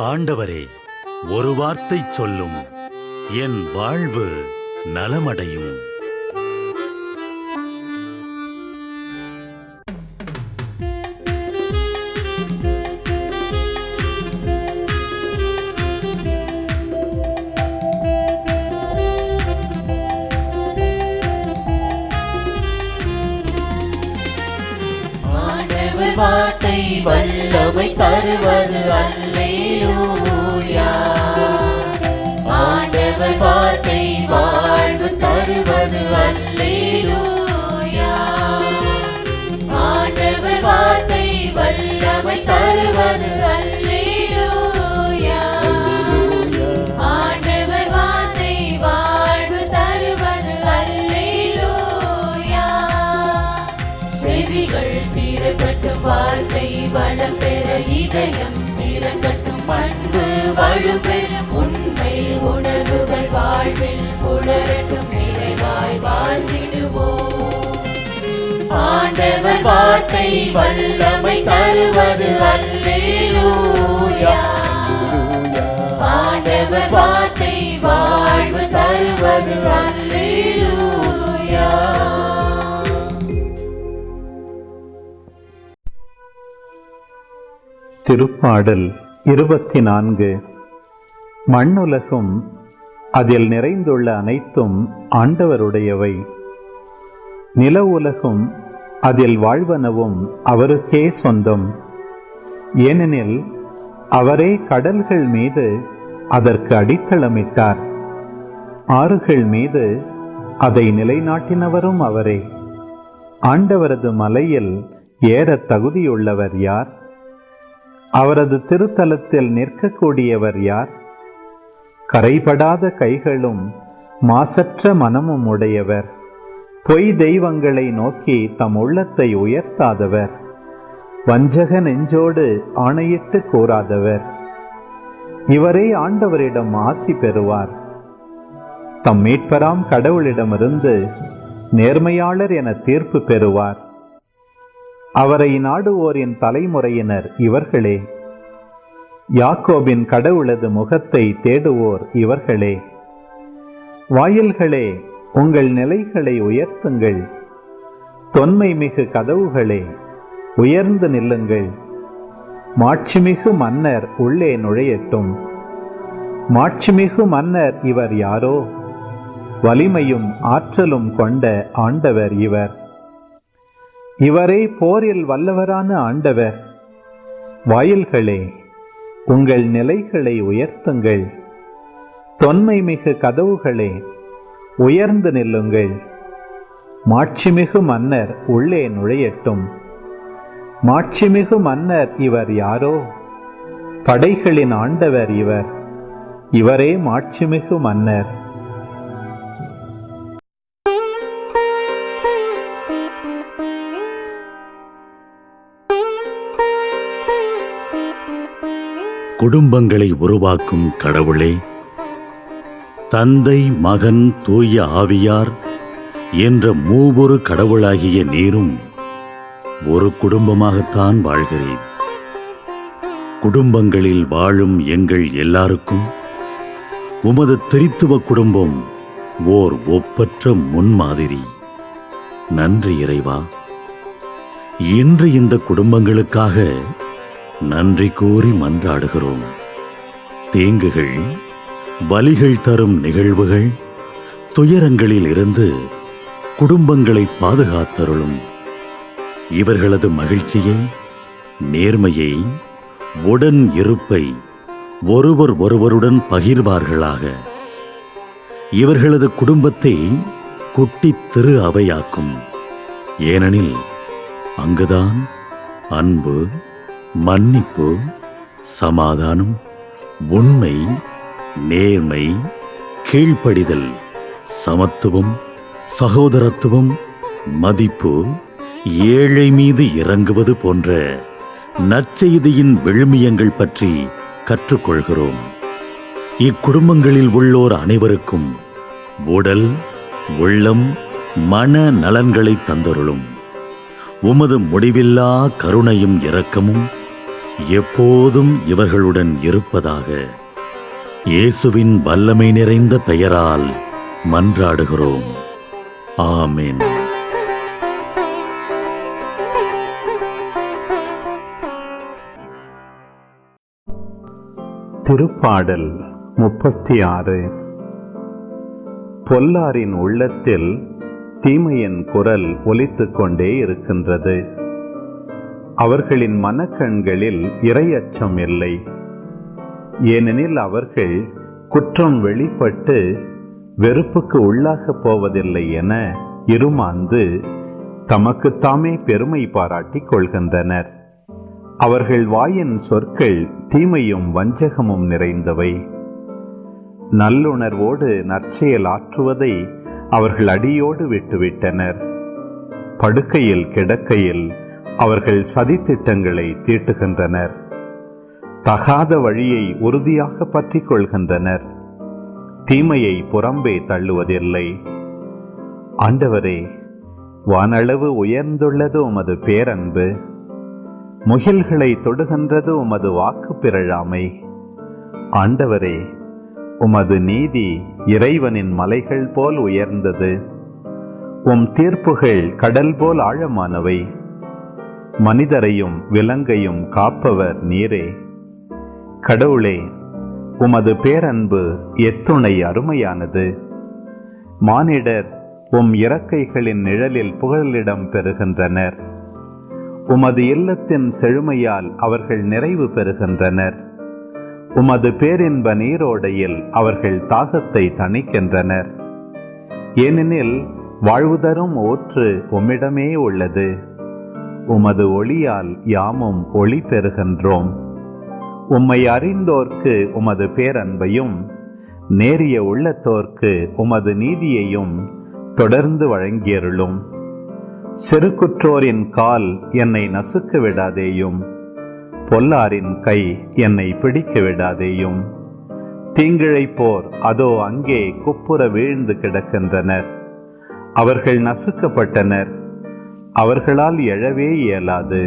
ஆண்டவரே, ஒரு வார்த்தை சொல்லும், என் வாழ்வு நலமடையும். வார்த்தை வல்லமை தருவது அல்லேலூயா. ஆண்டவர் வார்த்தை வாழ்வு தருவது அல்லேலூயா. ஆண்டவர் வார்த்தை வல்லமை தருவது அல்லேலூயா. ஆண்டவர் வார்த்தை வாழ்வு தருவது அல்லேலூயா. செவிகள் திறக்கட்டும், வார்த்தை வளம் பெற இதயம் திறக்கட்டும், அன்பு வலுப்பெறும், உண்மை உணர்வுகள் வாழ்வில் புலரட்டும், நிறைவாய் வாழ்ந்திடுவோம். ஆண்டவர் வார்த்தை வல்லமை தருவது அல்லேலூயா. ஆண்டவர் வார்த்தை வாழ்வு தருவது அல்லேலூயா. திருப்பாடல் 24. மண்ணுலகும் அதில் நிறைந்துள்ள அனைத்தும் ஆண்டவருடையவை. நில உலகும் அதில் வாழ்வனவும் அவருக்கே சொந்தம். ஏனெனில் அவரே கடல்கள் மீது அதற்கு அடித்தளமிட்டார், ஆறுகள் மீது அதை நிலைநாட்டினவரும் அவரே. ஆண்டவரது மலையில் ஏற தகுதியுள்ளவர் யார்? அவரது திருத்தலத்தில் நிற்கக்கூடியவர் யார்? கரைபடாத கைகளும் மாசற்ற மனமும் உடையவர், பொய் தெய்வங்களை நோக்கி தம் உள்ளத்தை உயர்த்தாதவர், வஞ்சக நெஞ்சோடு ஆணையிட்டு கூறாதவர். இவரே ஆண்டவரிடம் ஆசி பெறுவார். தம் மீட்பராம் கடவுளிடமிருந்து நேர்மையாளர் என தீர்ப்பு பெறுவார். அவரை நாடுவோரின் தலைமுறையினர் இவர்களே. யாக்கோபின் கடவுளது முகத்தை தேடுவோர் இவர்களே. வாயில்களே, உங்கள் நிலைகளை உயர்த்துங்கள். தொன்மை மிகு கதவுகளே, உயர்ந்து நில்லுங்கள். மாட்சிமிகு மன்னர் உள்ளே நுழையட்டும். மாட்சிமிகு மன்னர் இவர் யாரோ? வலிமையும் ஆற்றலும் கொண்ட ஆண்டவர் இவர். இவரே போரில் வல்லவரான ஆண்டவர். வாயில்களே, உங்கள் நிலைகளை உயர்த்துங்கள். தொன்மை மிகு கதவுகளே, உயர்ந்து நில்லுங்கள். மாட்சிமிகு மன்னர் உள்ளே நுழையட்டும். மாட்சிமிகு மன்னர் இவர் யாரோ? படைகளின் ஆண்டவர் இவர். இவரே மாட்சிமிகு மன்னர். குடும்பங்களை உருவாக்கும் கடவுளே, தந்தை, மகன், தூய ஆவியார் என்ற மூவொரு கடவுளாகிய நீரும் ஒரு குடும்பமாகத்தான் வாழ்கிறேன். குடும்பங்களில் வாழும் எங்கள் எல்லாருக்கும் உமது திரித்துவ குடும்பம் ஓர் ஒப்பற்ற முன்மாதிரி. நன்றி இறைவா. இன்று இந்த குடும்பங்களுக்காக நன்றி கூறி மன்றாடுகிறோம். தீங்குகள், வலிகள் தரும் நிகழ்வுகள், துயரங்களில் இருந்து குடும்பங்களை பாதுகாத்தருளும். இவர்களது மகிழ்ச்சியை, நேர்மையை, உடன் இருப்பை ஒருவர் ஒருவருடன் பகிர்வார்களாக. இவர்களது குடும்பத்தை குட்டித் திரு அவையாக்கும். ஏனெனில் அங்குதான் அன்பு, மன்னிப்பு, சமாதானம், உண்மை, நேர்மை, கீழ்ப்படிதல், சமத்துவம், சகோதரத்துவம், மதிப்பு, ஏழை மீது இறங்குவது போன்ற நற்செய்தியின் விழுமியங்கள் பற்றி கற்றுக்கொள்கிறோம். இக்குடும்பங்களில் உள்ளோர் அனைவருக்கும் உடல், உள்ளம், மன நலன்களை தந்தருளும். உமது முடிவில்லா கருணையும் இரக்கமும் எப்போதும் இவர்களுடன் இருப்பதாக இயேசுவின் வல்லமை நிறைந்த பெயரால் மன்றாடுகிறோம். ஆமென். திருப்பாடல் 36. பொல்லாரின் உள்ளத்தில் தீமையின் குரல் ஒலித்துக் கொண்டே இருக்கின்றது. அவர்களின் மனக்கண்களில் இறையச்சம் இல்லை. ஏனெனில் அவர்கள் குற்றம் வெளிப்பட்டு வெறுப்புக்கு உள்ளாகப் போவதில்லை என இருமாந்து தமக்குத்தாமே பெருமை பாராட்டிக் கொள்கின்றனர். அவர்கள் வாயின் சொற்கள் தீமையும் வஞ்சகமும் நிறைந்தவை. நல்லுணர்வோடு நற்செயல் ஆற்றுவதை அவர்கள் அடியோடு விட்டுவிட்டனர். படுக்கையில் கிடக்கையில் அவர்கள் சதித்திட்டங்களை தீட்டுகின்றனர். தகாத வழியை உறுதியாக பற்றி கொள்கின்றனர். தீமையை புறம்பே தள்ளுவதில்லை. ஆண்டவரே, வானளவு உயர்ந்துள்ளது உமது பேரன்பு, முகில்களை தொடுகின்றது உமது வாக்கு பிறழாமை. ஆண்டவரே, உமது நீதி இறைவனின் மலைகள் போல் உயர்ந்தது. உம் தீர்ப்புகள் கடல் போல் ஆழமானவை. மனிதரையும் விலங்கையும் காப்பவர் நீரே. கடவுளே, உமது பேரன்பு எத்துணை அருமையானது. மானிடர் உம் இறக்கைகளின் நிழலில் புகலிடம் பெறுகின்றனர். உமது இல்லத்தின் செழுமையால் அவர்கள் நிறைவு பெறுகின்றனர். உமது பேரின்ப நீரோடையில் அவர்கள் தாகத்தை தணிக்கின்றனர். ஏனெனில் வாழ்வு தரும் ஊற்று உம்மிடமே உள்ளது. உமது ஒளியால் யாமும் ஒளி பெறுகின்றோம். உம்மை அறிந்தோர்க்கு உமது பேரன்பையும் நேரிய உள்ளத்தோர்க்கு உமது நீதியையும் தொடர்ந்து வழங்கியருளும். செருக்குற்றோரின் கால் என்னை நசுக்க விடாதேயும், பொல்லாரின் கை என்னை பிடிக்க விடாதேயும். தீங்கிழைப்போர் அதோ அங்கே குப்புற வீழ்ந்து கிடக்கின்றனர். அவர்கள் நசுக்கப்பட்டனர், அவர்களால் எழவே இயலாது.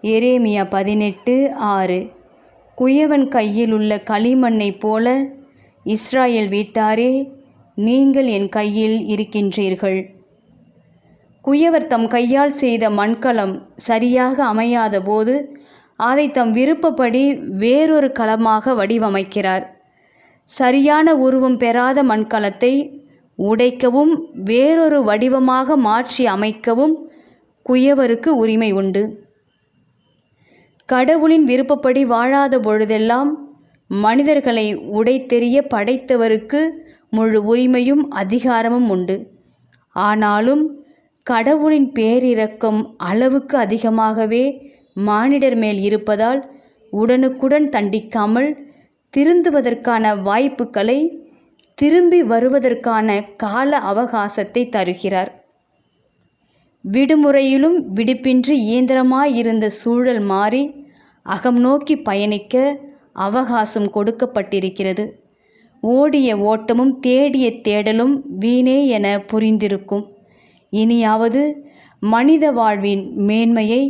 எரேமியா 18:6. குயவன் கையில் உள்ள களிமண்ணைப் போல இஸ்ராயேல் வீட்டாரே, நீங்கள் என் கையில் இருக்கின்றீர்கள். குயவர் தம் கையால் செய்த மண்கலம் சரியாக அமையாத போது அதை தம் விருப்பப்படி வேறொரு களமாக வடிவமைக்கிறார். சரியான உருவம் பெறாத மண்கலத்தை உடைக்கவும் வேறொரு வடிவமாக மாற்றி அமைக்கவும் குயவருக்கு உரிமை உண்டு. கடவுளின் விருப்பப்படி வாழாத பொழுதெல்லாம் மனிதர்களை உடைத்தெறிய படைத்தவருக்கு முழு உரிமையும் அதிகாரமும் உண்டு. ஆனாலும் கடவுளின் பேரிரக்கம் அளவுக்கு அதிகமாகவே மானிடர் மேல் இருப்பதால் உடனுக்குடன் தண்டிக்காமல் திருந்துவதற்கான வாய்ப்புகளை, திரும்பி வருவதற்கான கால அவகாசத்தை தருகிறார். விடுமுறையிலும் விடுப்பின்றி இயந்திரமாயிருந்த சூழல் மாறி அகம் நோக்கி பயணிக்க அவகாசம் கொடுக்கப்பட்டிருக்கிறது. ஓடிய ஓட்டமும் தேடிய தேடலும் வீணே என புரிந்திருக்கும். இனியாவது மனித வாழ்வின் மேன்மையை,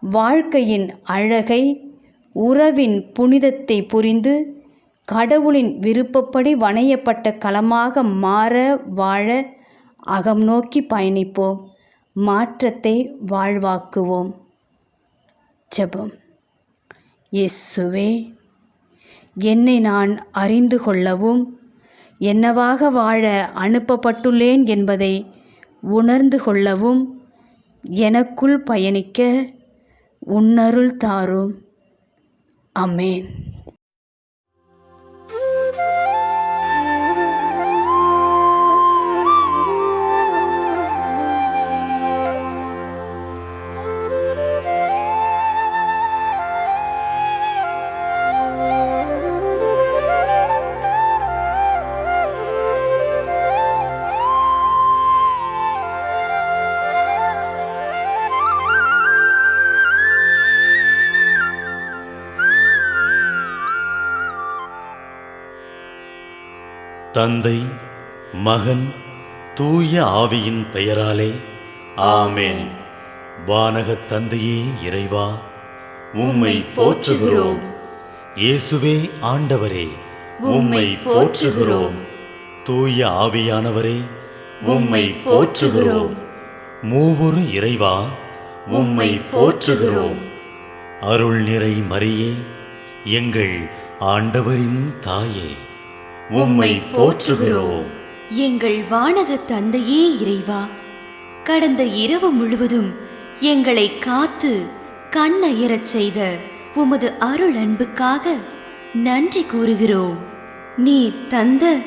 வாழ்க்கையின் அழகை, உறவின் புனிதத்தை புரிந்து கடவுளின் விருப்பப்படி வணையப்பட்ட களமாக மாற வாழ அகம் நோக்கி பயணிப்போம். மாற்றத்தை வாழ்வாக்குவோம். ஜெபம். இயேசுவே, என்னை நான் அறிந்து கொள்ளவும் என்னவாக வாழ அனுப்பப்பட்டுள்ளேன் என்பதை உணர்ந்து கொள்ளவும் எனக்குள் பயணிக்க உன்னருள் தாரும். ஆமென். தந்தை, மகன், தூய ஆவியின் பெயராலே ஆமென். வானகத் தந்தையே இறைவா, உம்மை போற்றுகிறோம். இயேசுவே ஆண்டவரே, உம்மை போற்றுகிறோம். தூய ஆவியானவரே, உம்மை போற்றுகிறோம். மூவொரு இறைவா, உம்மை போற்றுகிறோம். அருள் நிறை மரியே, எங்கள் ஆண்டவரின் தாயே, உம்மை போற்றுகிறோம். எங்கள் வானக தந்தையே இறைவா, கடந்த இரவு முழுவதும் எங்களை காத்து கண்ணயரச் செய்த உமது அருள் அன்புக்காக நன்றி கூறுகிறோம். நீர் தந்த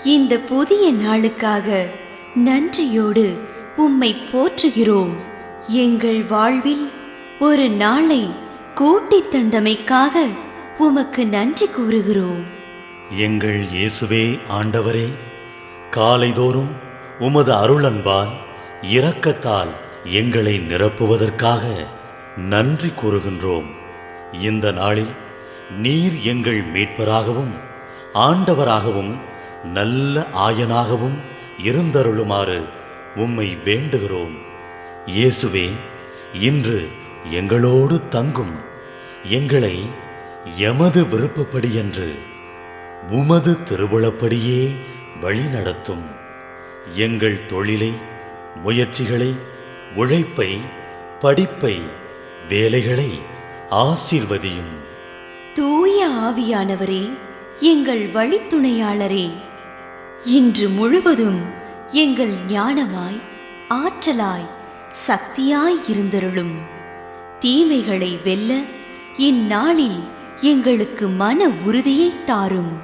இந்த புதிய நாளுக்காக நன்றியோடு உம்மை போற்றுகிறோம். எங்கள் வாழ்வில் ஒரு நாளை கூட்டித் தந்தமைக்காக உமக்கு நன்றி கூறுகிறோம். எங்கள் இயேசுவே ஆண்டவரே, காலைதோறும் உமது அருளன்பால் இரக்கத்தால் எங்களை நிரப்புவதற்காக நன்றி கூறுகின்றோம். இந்த நாளில் நீர் எங்கள் மீட்பராகவும் ஆண்டவராகவும் நல்ல ஆயனாகவும் இருந்தருளுமாறு உம்மை வேண்டுகிறோம். இயேசுவே, இன்று எங்களோடு தங்கும். எங்களை எமது விருப்பப்படியன்று உமது திருவுளப்படியே வழிநடத்தும். எங்கள் தொழிலை, முயற்சிகளை, உழைப்பை, படிப்பை, வேலைகளை ஆசீர்வதியும். தூய ஆவியானவரே, எங்கள் வழித்துணையாளரே, இன்று முழுவதும் எங்கள் ஞானமாய், ஆற்றலாய், சக்தியாய் இருந்தருளும். தீமைகளை வெல்ல இந்நாளில் எங்களுக்கு மன உறுதியை தாரும்.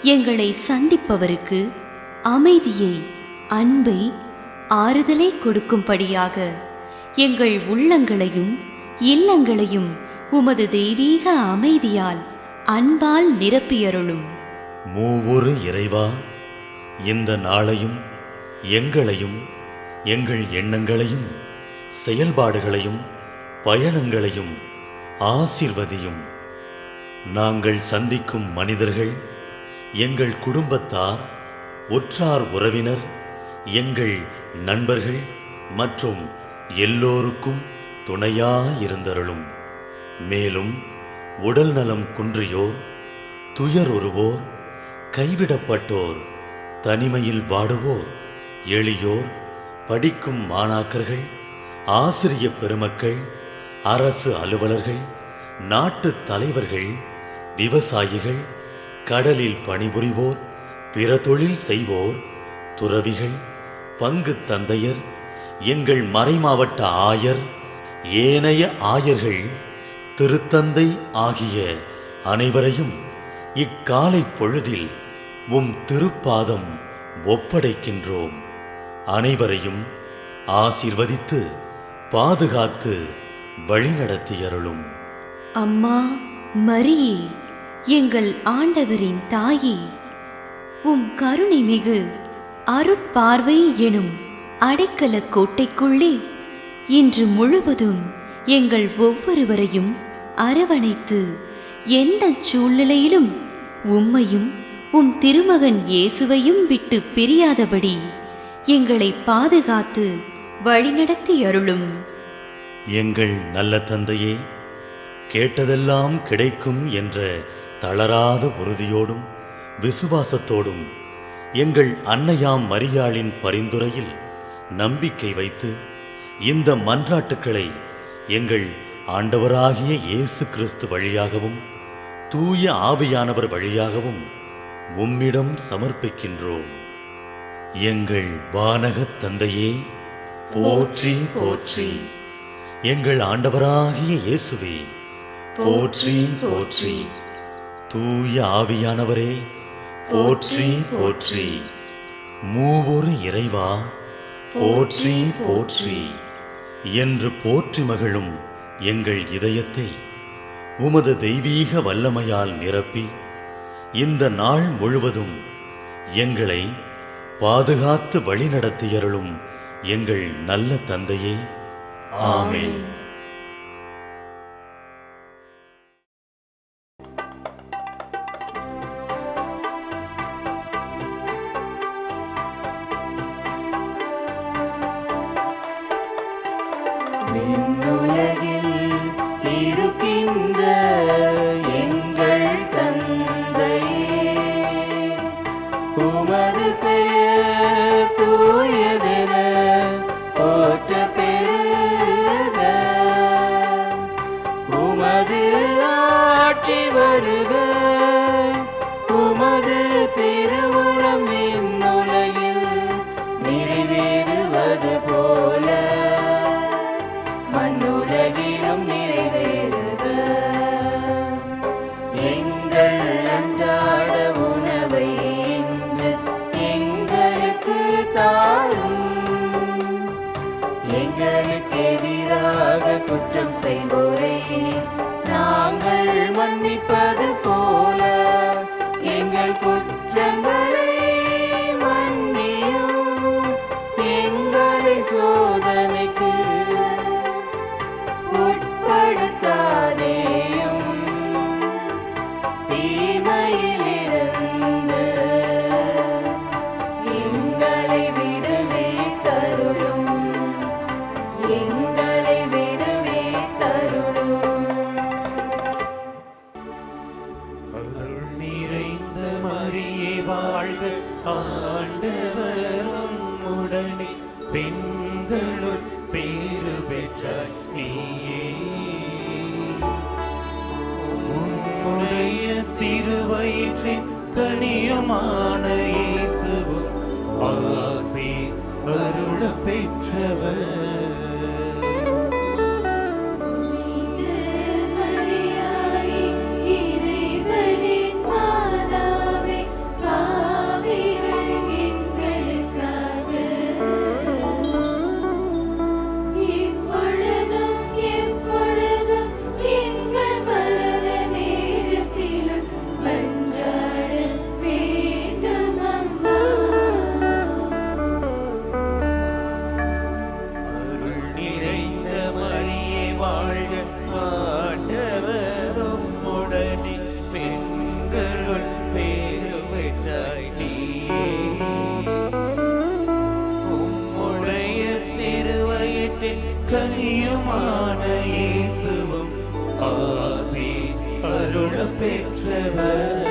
எங்களை சந்திப்பவருக்கு அமைதியை, அன்பை, ஆறுதலை கொடுக்கும்படியாக எங்கள் உள்ளங்களையும் இல்லங்களையும் உமது தெய்வீக அமைதியால், அன்பால் நிரப்பியருளும். மூவொரு இறைவா, இந்த நாளையும் எங்களையும் எங்கள் எண்ணங்களையும் செயல்பாடுகளையும் பயணங்களையும் ஆசீர்வதியும். நாங்கள் சந்திக்கும் மனிதர்கள், எங்கள் குடும்பத்தார், உற்றார் உறவினர், எங்கள் நண்பர்கள் மற்றும் எல்லோருக்கும் துணையாயிருந்தருளும். மேலும் உடல் நலம் குன்றியோர், துயருறுவோர், கைவிடப்பட்டோர், தனிமையில் வாடுவோர், எளியோர், படிக்கும் மாணாக்கர்கள், ஆசிரிய பெருமக்கள், அரசு அலுவலர்கள், நாட்டு தலைவர்கள், விவசாயிகள், கடலில் பணிபுரிவோர், பிற தொழில் செய்வோர், துறவிகள், பங்கு தந்தையர், எங்கள் மறைமாவட்ட ஆயர், ஏனைய ஆயர்கள், திருத்தந்தை ஆகிய அனைவரையும் இக்காலை பொழுதில் உம் திருப்பாதம் ஒப்படைக்கின்றோம். அனைவரையும் ஆசீர்வதித்து பாதுகாத்து வழிநடத்தியருளும். அம்மா மரியே, எங்கள் ஆண்டவரின் தாயே, உம் கருணை மிகு அருட்பார்வை எனும் அடைக்கல கோட்டைக்குள்ளே இன்று முழுவதும் எங்கள் ஒவ்வொருவரையும் அரவணைத்து எந்த சூழ்நிலையிலும் உம்மையும் உம் திருமகன் இயேசுவையும் விட்டு பிரியாதபடி எங்களை பாதுகாத்து வழிநடத்தி அருளும். எங்கள் நல்ல தந்தையே, கேட்டதெல்லாம் கிடைக்கும் என்ற தளராத உறுதியோடும் விசுவாசத்தோடும் எங்கள் அன்னையாம் மரியாளின் பரிந்துரையில் நம்பிக்கை வைத்து இந்த மன்றாட்டுக்களை எங்கள் ஆண்டவராகிய இயேசு கிறிஸ்து வழியாகவும் தூய ஆவியானவர் வழியாகவும் உம்மிடம் சமர்ப்பிக்கின்றோம். எங்கள் வானகத் தந்தையே, போற்றி போற்றி. எங்கள் ஆண்டவராகிய இயேசுவே, போற்றி போற்றி. தூய ஆவியானவரே, போற்றி போற்றி. மூவொரு இறைவா, போற்றி போற்றி என்று போற்றி மகிழும் எங்கள் இதயத்தை உமது தெய்வீக வல்லமையால் நிரப்பி இந்த நாள் முழுவதும் எங்களை பாதுகாத்து வழிநடத்தியருளும் எங்கள் நல்ல தந்தையே. ஆமென். மண்ணுலகில் இருக்கின்ற எங்கள் தந்தையே, உமது பெயர் தூயதென போற்ற பெருக, உமது ஆட்சி வருக, உமது திருவுளம் விண்ணுலகில் நிறைவேறுவது போல மண்ணுலகிலும் நிறைவேறுக. எங்கள் அன்றாட உணவை இன்று எங்களுக்கு தாரும், எங்களுக்கு எதிராக குற்றம் செய்வோரை நாங்கள் மன்னிப்பது போல எங்கள் குற்றங்களை மன்னியும், எங்களை சோதனைக்கு உட்படுத்தாதேயும், தீமையிலிருந்து எங்களை விடுவித்தருளும், எங்களை விடுவித்தருளும். அருள் நிறைந்த மரியே வாழ்க, ஆண்டவரும் உடனே பெண்களுள் பேறு பெற்றாய் நீயே. உன்னுடைய திருவயிற்றின் கனியுமான இயேசுவும் ஆசி அருள பெற்றவர். கனியுமான இயேசுவும் ஆசி அருள பெற்றவர்.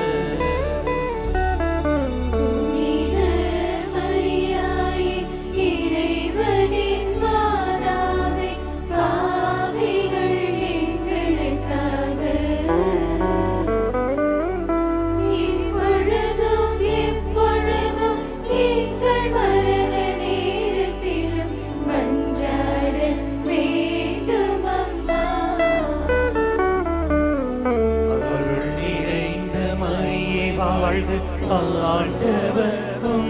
வாழ்க, ஆண்டவரும்